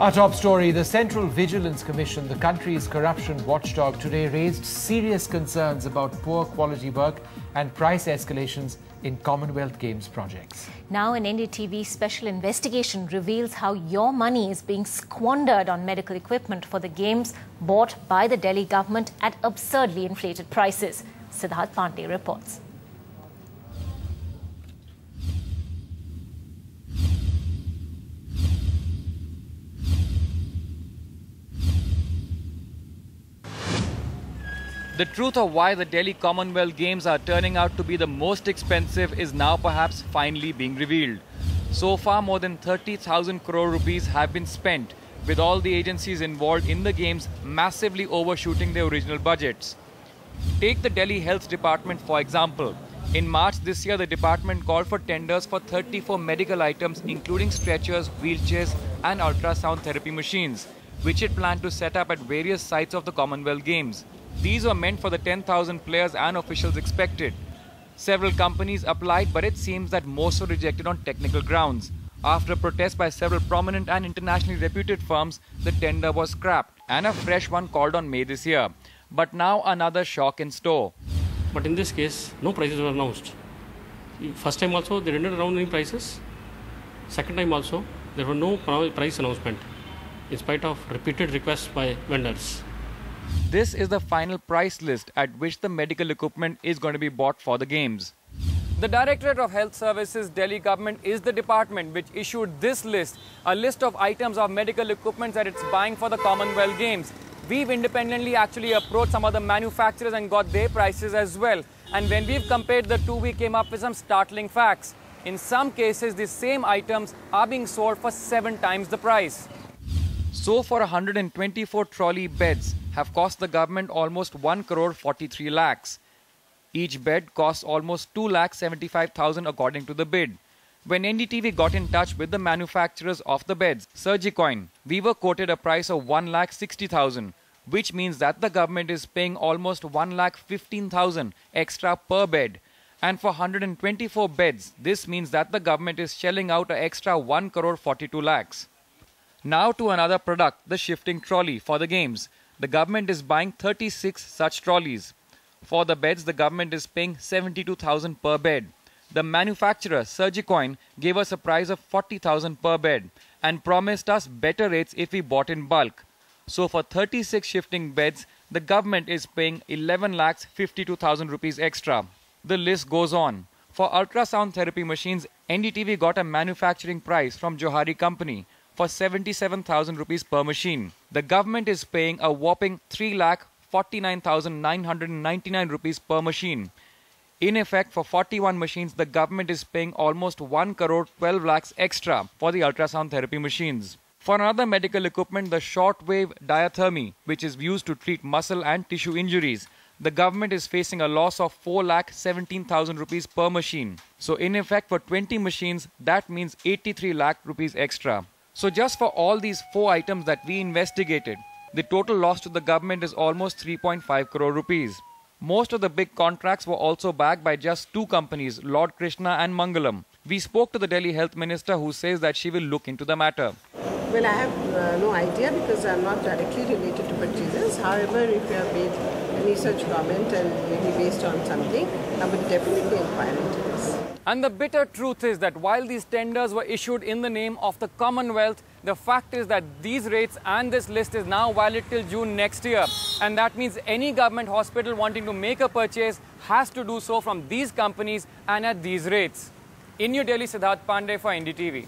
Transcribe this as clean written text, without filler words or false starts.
Our top story, the Central Vigilance Commission, the country's corruption watchdog, today raised serious concerns about poor quality work and price escalations in Commonwealth Games projects. Now an NDTV special investigation reveals how your money is being squandered on medical equipment for the Games bought by the Delhi government at absurdly inflated prices. Siddharth Pandey reports. The truth of why the Delhi Commonwealth Games are turning out to be the most expensive is now perhaps finally being revealed. So far, more than 30,000 crore rupees have been spent, with all the agencies involved in the Games massively overshooting their original budgets. Take the Delhi Health Department for example. In March this year, the department called for tenders for 34 medical items including stretchers, wheelchairs and ultrasound therapy machines, which it planned to set up at various sites of the Commonwealth Games. These were meant for the 10,000 players and officials expected. Several companies applied, but it seems that most were rejected on technical grounds. After a protest by several prominent and internationally reputed firms, the tender was scrapped and a fresh one called on May this year. But now another shock in store. But in this case, no prices were announced. First time also, they didn't announce any prices. Second time also, there were no price announcement, in spite of repeated requests by vendors. This is the final price list at which the medical equipment is going to be bought for the Games. The Directorate of Health Services, Delhi government, is the department which issued this list, a list of items of medical equipment that it's buying for the Commonwealth Games. We've independently actually approached some of the manufacturers and got their prices as well. And when we've compared the two, we came up with some startling facts. In some cases, these same items are being sold for 7 times the price. So for 124 trolley beds have cost the government almost 1 crore 43 lakhs. Each bed costs almost 2,75,000 according to the bid. When NDTV got in touch with the manufacturers of the beds, Surgicoin, we were quoted a price of 1,60,000, which means that the government is paying almost 1,15,000 extra per bed. And for 124 beds, this means that the government is shelling out an extra 1 crore 42 lakhs. Now to another product, the shifting trolley for the Games. The government is buying 36 such trolleys. For the beds, the government is paying 72,000 per bed. The manufacturer, Surgicoin, gave us a price of 40,000 per bed and promised us better rates if we bought in bulk. So for 36 shifting beds, the government is paying 11,52,000 rupees extra. The list goes on. For ultrasound therapy machines, NDTV got a manufacturing price from Johari Company for 77,000 rupees per machine. The government is paying a whopping 3,49,999 rupees per machine. In effect, for 41 machines, the government is paying almost 1 crore 12 lakhs extra for the ultrasound therapy machines. For another medical equipment, the shortwave diathermy, which is used to treat muscle and tissue injuries, the government is facing a loss of 4,17,000 rupees per machine. So in effect, for 20 machines, that means 83 lakh rupees extra. So just for all these 4 items that we investigated, the total loss to the government is almost 3.5 crore rupees. Most of the big contracts were also backed by just 2 companies, Lord Krishna and Mangalam. We spoke to the Delhi Health Minister, who says that she will look into the matter. Well, I have no idea because I'm not directly related to purchases. However, if you have made any such comment and maybe based on something, I would definitely inquire into this. And the bitter truth is that while these tenders were issued in the name of the Commonwealth, the fact is that these rates and this list is now valid till June next year. And that means any government hospital wanting to make a purchase has to do so from these companies and at these rates. In New Delhi, Siddharth Pandey for NDTV.